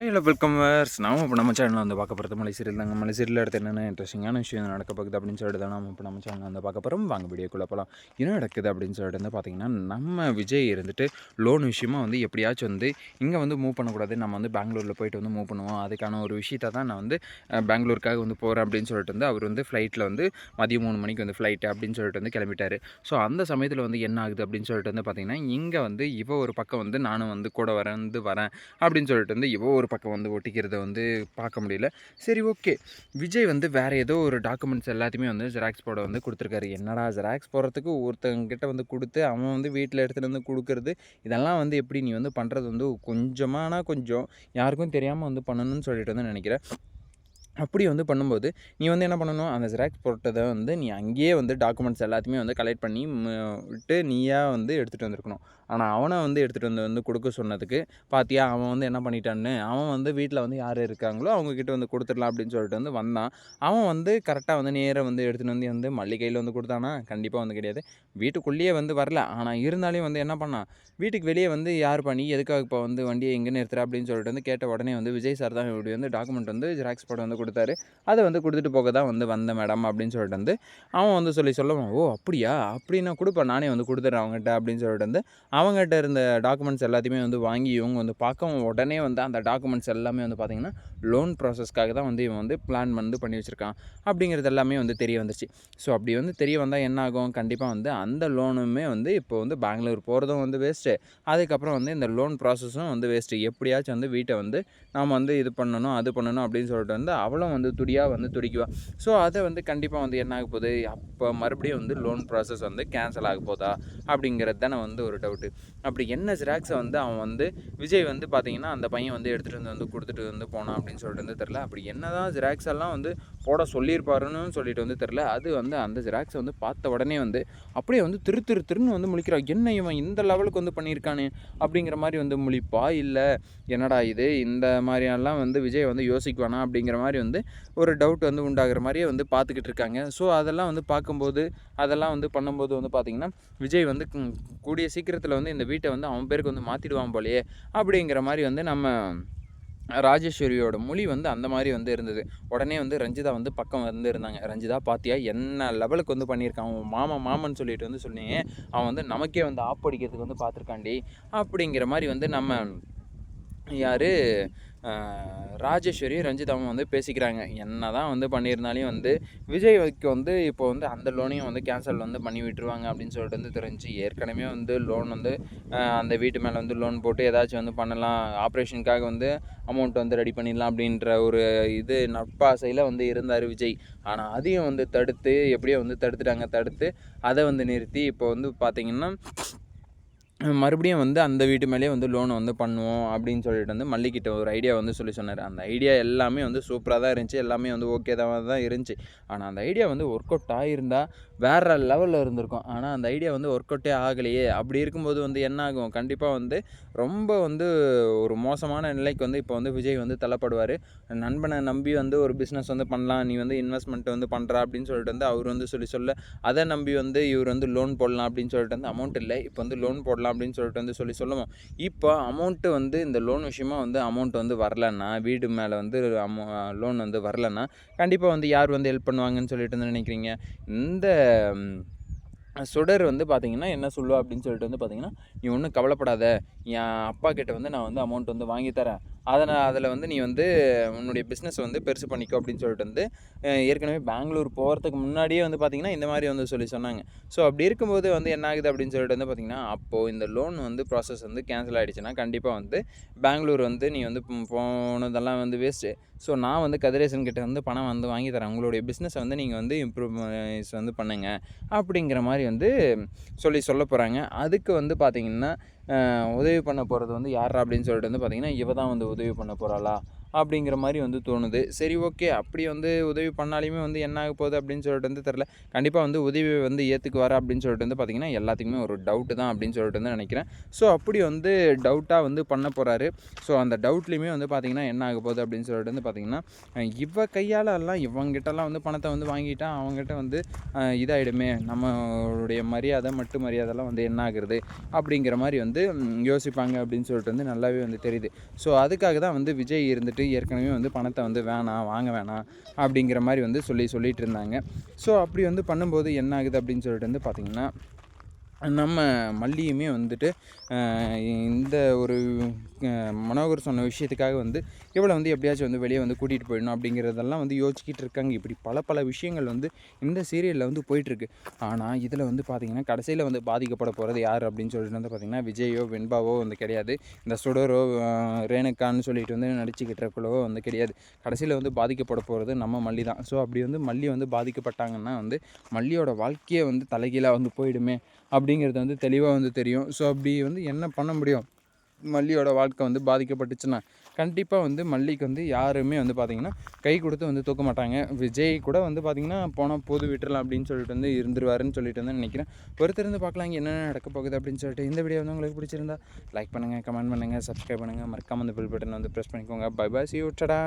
Hello வெல்கமர்ஸ். நாம இப்போ நம்ம சேனலில் வந்து பார்க்க போகிறது மலை சீரியல் தாங்க. மலை சீரியல் அடுத்து என்னென்ன இன்ட்ரெஸ்டிங்கான விஷயம் நடக்க போகுது அப்படின்னு சொல்லிட்டு தான் நம்ம இப்போ நம்ம சேனலில் வந்து பார்க்க போகிறோம். வாங்க வீடியோக்குள்ளே போகலாம். என்ன நடக்குது அப்படின்னு சொல்லிட்டு வந்து பார்த்திங்கன்னா, நம்ம விஜய் இருந்துட்டு லோன் விஷயமா வந்து எப்படியாச்சும் வந்து இங்கே வந்து மூவ் பண்ணக்கூடாது, நம்ம வந்து பெங்களூரில் போயிட்டு வந்து மூவ் பண்ணுவோம், அதுக்கான ஒரு விஷயத்தை தான் நான் வந்து பெங்களூருக்காக வந்து போகிறேன் அப்படின்னு சொல்லிட்டு வந்து அவர் வந்து ஃப்ளைட்டில் வந்து மதியம் 3 மணிக்கு வந்து ஃப்ளைட்டு அப்படின்னு சொல்லிட்டு வந்து கிளம்பிட்டார். ஸோ அந்த சமயத்தில் வந்து என்ன ஆகுது அப்படின்னு சொல்லிட்டு வந்து பார்த்திங்கன்னா, இங்கே வந்து ஒரு பக்கம் வந்து நானும் வந்து கூட வரேன் அப்படின்னு சொல்லிட்டு வந்து ஒரு பக்கம் வந்து ஒட்டிக்கிறத வந்து பார்க்க முடியல. சரி, ஓகே. விஜய் வந்து வேறு ஏதோ ஒரு டாக்குமெண்ட்ஸ் எல்லாத்தையுமே வந்து ஜெராக்ஸ் போட வந்து கொடுத்துருக்காரு. என்னடா ஜெராக்ஸ் போடுறதுக்கு ஒருத்தங்கிட்ட வந்து கொடுத்து அவன் வந்து வீட்டில் எடுத்துகிட்டு வந்து கொடுக்குறது, இதெல்லாம் வந்து எப்படி நீ வந்து பண்ணுறது வந்து கொஞ்சம் யாருக்கும் தெரியாமல் வந்து பண்ணணும்னு சொல்லிட்டு வந்து நினைக்கிறேன். அப்படி வந்து பண்ணும்போது நீ வந்து என்ன பண்ணணும், அந்த ஜெராக்ஸ் போட்டதை வந்து நீ அங்கேயே வந்து டாக்குமெண்ட்ஸ் எல்லாத்தையுமே வந்து கலெக்ட் பண்ணி விட்டு நீயா வந்து எடுத்துகிட்டு வந்திருக்கணும். ஆனால் அவனை வந்து எடுத்துகிட்டு வந்து கொடுக்க சொன்னதுக்கு பார்த்தியா, அவன் வந்து என்ன பண்ணிட்டான்னு, அவன் வந்து வீட்டில் வந்து யார் இருக்காங்களோ அவங்கக்கிட்ட வந்து கொடுத்துடலாம் அப்படின்னு சொல்லிட்டு வந்து வந்தான். அவன் வந்து கரெக்டாக வந்து நேராக வந்து எடுத்துகிட்டு வந்து மல்லிகையில் வந்து கொடுத்தானா? கண்டிப்பாக வந்து கிடையாது. வீட்டுக்குள்ளேயே வந்து வரல. ஆனால் இருந்தாலும் வந்து என்ன பண்ணான், வீட்டுக்கு வெளியே வந்து யார் பண்ணி எதுக்காக இப்போ வந்து வண்டியை எங்கே நிறுத்துற அப்படின்னு சொல்லிட்டு வந்து கேட்ட உடனே வந்து விஜய் சார் தான் இப்படி வந்து டாக்குமெண்ட் வந்து ஜெராக்ஸ் போட வந்து கொடுத்தாரு. அதை வந்து கொடுத்துட்டு போக தான் வந்து வந்த மேடம் அப்படின்னு சொல்லிட்டு வந்து அவன் வந்து சொல்லுவான். ஓ அப்படியா, அப்படின்னா கொடுப்பேன், நானே வந்து கொடுத்துட்றேன் அவங்ககிட்ட அப்படின்னு சொல்லிட்டு வந்து அவங்ககிட்ட இருந்த டாக்குமெண்ட்ஸ் எல்லாத்தையுமே வந்து வாங்கி இவங்க வந்து பார்க்க உடனே வந்து அந்த டாக்குமெண்ட்ஸ் எல்லாமே வந்து பார்த்திங்கன்னா லோன் ப்ராசஸ்க்காக தான் வந்து இவன் வந்து பிளான் வந்து பண்ணி வச்சுருக்கான் அப்படிங்கிறது எல்லாமே வந்து தெரிய வந்துச்சு. ஸோ அப்படி வந்து தெரிய வந்தால் என்ன ஆகும், கண்டிப்பாக வந்து அந்த லோனுமே வந்து இப்போ வந்து பெங்களூர் போகிறதும் வந்து வேஸ்ட்டு, அதுக்கப்புறம் வந்து இந்த லோன் ப்ராசஸும் வந்து வேஸ்ட்டு. எப்படியாச்சும் வந்து வீட்டை வந்து நாம் வந்து இது பண்ணணும் அது பண்ணணும் அப்படின்னு சொல்லிட்டு வந்து அவளும் வந்து துடியாக வந்து துடிக்குவா. ஸோ அதை வந்து கண்டிப்பாக வந்து என்ன ஆக போகுது, அப்போ மறுபடியும் வந்து லோன் ப்ராசஸ் வந்து கேன்சல் ஆக போதா அப்படிங்கிறது தானே வந்து ஒரு டவுட்டு. அப்படி என்ன ஜெராக்ஸை வந்து அவன் வந்து விஜய் வந்து பார்த்திங்கன்னா அந்த பையன் வந்து எடுத்துகிட்டு வந்து கொடுத்துட்டு வந்து போனான் அப்படின்னு சொல்லிட்டு வந்து தெரில. அப்படி என்ன தான் ஜெராக்ஸ் எல்லாம் வந்து போட சொல்லியிருப்பாருன்னு சொல்லிட்டு வந்து தெரில. அது வந்து அந்த ஜெராக்ஸை வந்து பார்த்த உடனே வந்து அப்படியே வந்து திருன்னு வந்து முழிக்கிறான். என்ன இவன் இந்த லெவலுக்கு வந்து பண்ணியிருக்கானே அப்படிங்கிற மாதிரி வந்து முழிப்பா, இல்லை என்னடா இது இந்த மாதிரியெல்லாம் வந்து விஜய் வந்து யோசிக்குவானா அப்படிங்கிற மாதிரி வந்து ஒரு டவுட் வந்து உண்டாகிற மாதிரியே வந்து பார்த்துக்கிட்டு இருக்காங்க. ஸோ அதெல்லாம் வந்து பார்க்கும்போது அதெல்லாம் வந்து பண்ணும்போது வந்து பார்த்திங்கன்னா விஜய் வந்து கூடிய சீக்கிரத்தில் வந்து இந்த வீட்டை வந்து அவன் பேருக்கு வந்து மாற்றிடுவான் போலையே அப்படிங்கிற மாதிரி வந்து நம்ம ராஜேஸ்வரியோட மொழி வந்து அந்த மாதிரி வந்து இருந்தது. உடனே வந்து ரஞ்சிதா வந்து பக்கம் வந்து இருந்தாங்க. ரஞ்சிதா பார்த்தியா என்ன லெவலுக்கு வந்து பண்ணியிருக்கான், அவன் மாமன்னு சொல்லிட்டு வந்து சொன்னீங்க, அவன் வந்து நமக்கே வந்து ஆப்படிக்கிறதுக்கு வந்து பார்த்துருக்காண்டி அப்படிங்கிற மாதிரி வந்து நம்ம யார் ராஜேஸ்வரி ரஞ்சிதாவும் வந்து பேசிக்கிறாங்க. என்ன தான் வந்து பண்ணியிருந்தாலையும் வந்து விஜய்க்கு வந்து இப்போ வந்து அந்த லோனையும் வந்து கேன்சல் வந்து பண்ணி விட்டுருவாங்க அப்படின்னு சொல்லிட்டு வந்து தெரிஞ்சு, ஏற்கனவே வந்து லோன் வந்து அந்த வீட்டு மேலே வந்து லோன் போட்டு ஏதாச்சும் வந்து பண்ணலாம், ஆப்ரேஷனுக்காக வந்து அமௌண்ட் வந்து ரெடி பண்ணிடலாம் அப்படின்ற ஒரு இது நட்பாசையில் வந்து இருந்தார் விஜய். ஆனால் அதையும் வந்து எப்படியோ வந்து தடுத்து அதை வந்து நிறுத்தி இப்போ வந்து பார்த்திங்கன்னா மறுபடியும் வந்து அந்த வீட்டு மேலேயே வந்து லோனை வந்து பண்ணுவோம் அப்படின்னு சொல்லிட்டு வந்து மல்லிகிட்ட ஒரு ஐடியா வந்து சொன்னார். அந்த ஐடியா எல்லாமே வந்து சூப்பராக தான் இருந்துச்சு, எல்லாமே வந்து ஓகே தான் இருந்துச்சு. ஆனால் அந்த ஐடியா வந்து ஒர்க் அவுட் ஆகியிருந்தால் வேறு லெவலில் இருந்திருக்கும். ஆனால் அந்த ஐடியா வந்து ஒர்க் அவுட்டே ஆகலையே. அப்படி இருக்கும்போது வந்து என்ன ஆகும், கண்டிப்பாக வந்து ரொம்ப வந்து ஒரு மோசமான நிலைக்கு வந்து இப்போ வந்து விஜய் வந்து தள்ளப்படுவார். நண்பனை நம்பி வந்து ஒரு பிஸ்னஸ் வந்து பண்ணலாம், நீ வந்து இன்வெஸ்ட்மெண்ட் வந்து பண்ணுறா அப்படின்னு சொல்லிட்டு வந்து அவர் வந்து சொல்ல அதை நம்பி வந்து இவர் வந்து லோன் போடலாம் அப்படின்னு சொல்லிட்டு வந்து அமௌண்ட் இல்லை, இப்போ வந்து லோன் போடலாம் அப்படின்னு சொல்லிட்டு வந்து சொல்லுவோம். இப்போ அமௌண்ட்டு வந்து இந்த லோன் விஷயமா வந்து அமௌண்ட் வந்து வரலன்னா, வீடு மேலே வந்து லோன் வந்து வரலன்னா கண்டிப்பாக வந்து யார் வந்து ஹெல்ப் பண்ணுவாங்கன்னு சொல்லிட்டு வந்து நினைக்கிறீங்க? இந்த சுடர் வந்து பார்த்திங்கன்னா என்ன சொல்லுவா அப்படின்னு சொல்லிட்டு வந்து பார்த்திங்கன்னா, நீ ஒன்றும் கவலைப்படாத, என் அப்பா கிட்ட வந்து நான் வந்து அமௌண்ட் வந்து வாங்கி தரேன், அதில் வந்து நீ வந்து உன்னுடைய பிஸ்னஸ் வந்து பெருசு பண்ணிக்கோ அப்படின்னு சொல்லிட்டு வந்து ஏற்கனவே பெங்களூர் போகிறதுக்கு முன்னாடியே வந்து பார்த்திங்கன்னா இந்த மாதிரி வந்து சொன்னாங்க. ஸோ அப்படி இருக்கும்போது வந்து என்ன ஆகுது அப்படின்னு சொல்லிட்டு வந்து பார்த்திங்கன்னா, அப்போது இந்த லோன் வந்து ப்ராசஸ் வந்து கேன்சல் ஆகிடுச்சுன்னா கண்டிப்பாக வந்து பெங்களூர் வந்து நீ வந்து போனதெல்லாம் வந்து வேஸ்ட்டு. ஸோ நான் வந்து கதிரேசன் கிட்ட வந்து பணம் வந்து வாங்கி தரேன், உங்களுடைய பிஸ்னஸை வந்து நீங்கள் வந்து இம்ப்ரூவ்மெண்ட்ஸ் வந்து பண்ணுங்கள் அப்படிங்கிற மாதிரி வந்து சொல்ல போகிறாங்க. அதுக்கு வந்து பார்த்திங்கன்னா உதவி பண்ண போகிறது வந்து யாரா அப்படின்னு சொல்லிட்டு வந்து பார்த்திங்கன்னா இவ தான் வந்து உதவி பண்ண போகிறாளா அப்படிங்கிற மாதிரி வந்து தோணுது. சரி ஓகே, அப்படி வந்து உதவி பண்ணாலுமே வந்து என்ன ஆக போகுது அப்படின்னு சொல்லிட்டு வந்து தெரில. கண்டிப்பாக வந்து உதவி வந்து ஏற்றுக்குவாரா அப்படின்னு சொல்லிட்டு வந்து பார்த்திங்கன்னா எல்லாத்துக்குமே ஒரு டவுட்டு தான் அப்படின்னு சொல்லிட்டு வந்து நினைக்கிறேன். ஸோ அப்படி வந்து டவுட்டாக வந்து பண்ண போகிறாரு. ஸோ அந்த டவுட்லேயுமே வந்து பார்த்திங்கன்னா என்ன ஆக போகுது அப்படின்னு சொல்லிட்டு வந்து பார்த்திங்கன்னா இவ கையால் எல்லாம் இவங்கிட்டலாம் வந்து பணத்தை வந்து வாங்கிட்டா அவங்ககிட்ட வந்து இதாகிடுமே, நம்மளுடைய மரியாதை மரியாதைலாம் வந்து என்ன ஆகுறது அப்படிங்கிற மாதிரி வந்து யோசிப்பாங்க அப்படின்னு சொல்லிட்டு வந்து நல்லாவே வந்து தெரியுது. ஸோ அதுக்காக தான் வந்து விஜய் இருந்துட்டு ஏற்கனவே வந்து பணத்தை வந்து வேணாம், வாங்க வேணாம் அப்படிங்கிற மாதிரி வந்து சொல்லிட்டு இருந்தாங்க. ஸோ அப்படி வந்து பண்ணும்போது என்ன ஆகுது அப்படின்னு சொல்லிட்டு வந்து பார்த்திங்கன்னா நம்ம மல்லியுமே வந்துட்டு இந்த ஒரு மனோகர் சொன்ன விஷயத்துக்காக வந்து இவளை வந்து எப்படியாச்சும் வந்து வெளியே வந்து கூட்டிகிட்டு போயிடணும் அப்படிங்கிறதெல்லாம் வந்து யோசிச்சுக்கிட்டு இருக்காங்க. இப்படி பல விஷயங்கள் வந்து இந்த சீரியலில் வந்து போயிட்டுருக்கு. ஆனால் இதில் வந்து பார்த்திங்கன்னா கடைசியில் வந்து பாதிக்கப்பட போகிறது யார் அப்படின்னு சொல்லிட்டு வந்து பார்த்திங்கன்னா விஜயோ வெண்பாவோ வந்து கிடையாது. இந்த சுடரோ ரேணுகான்னு சொல்லிட்டு வந்து நடிச்சுக்கிட்டு இருக்கவோ வந்து கிடையாது. கடைசியில் வந்து பாதிக்கப்பட போகிறது நம்ம மல்லி தான். ஸோ அப்படி வந்து மல்லி வந்து பாதிக்கப்பட்டாங்கன்னா வந்து மல்லியோட வாழ்க்கையை வந்து தலைகீழாக வந்து போயிடுமே அப்படிங்கிறது வந்து தெளிவாக வந்து தெரியும். ஸோ அப்படி வந்து என்ன பண்ண முடியும்? மல்லியோட வாழ்க்கை வந்து பாதிக்கப்பட்டுச்சுன்னா கண்டிப்பாக வந்து மல்லிக்கு வந்து யாருமே வந்து பார்த்திங்கன்னா கை கொடுத்து வந்து தூக்க மாட்டாங்க. விஜய் கூட வந்து பார்த்திங்கன்னா போனால் போது விட்டுறலாம் அப்படின்னு சொல்லிட்டு வந்து இருந்துருவாருன்னு சொல்லிட்டு வந்து நினைக்கிறேன். பொறுத்திருந்து பார்க்கலாம் என்னென்ன நடக்க போகுது அப்படின்னு சொல்லிட்டு. இந்த வீடியோ வந்து உங்களுக்கு பிடிச்சிருந்தா லைக் பண்ணுங்கள், கமெண்ட் பண்ணுங்கள், சப்ஸ்கிரைப் பண்ணுங்கள், மறக்காம அந்த பெல் பட்டன் வந்து ப்ரெஸ் பண்ணிக்கோங்க. Bye bye, see you, ta-da.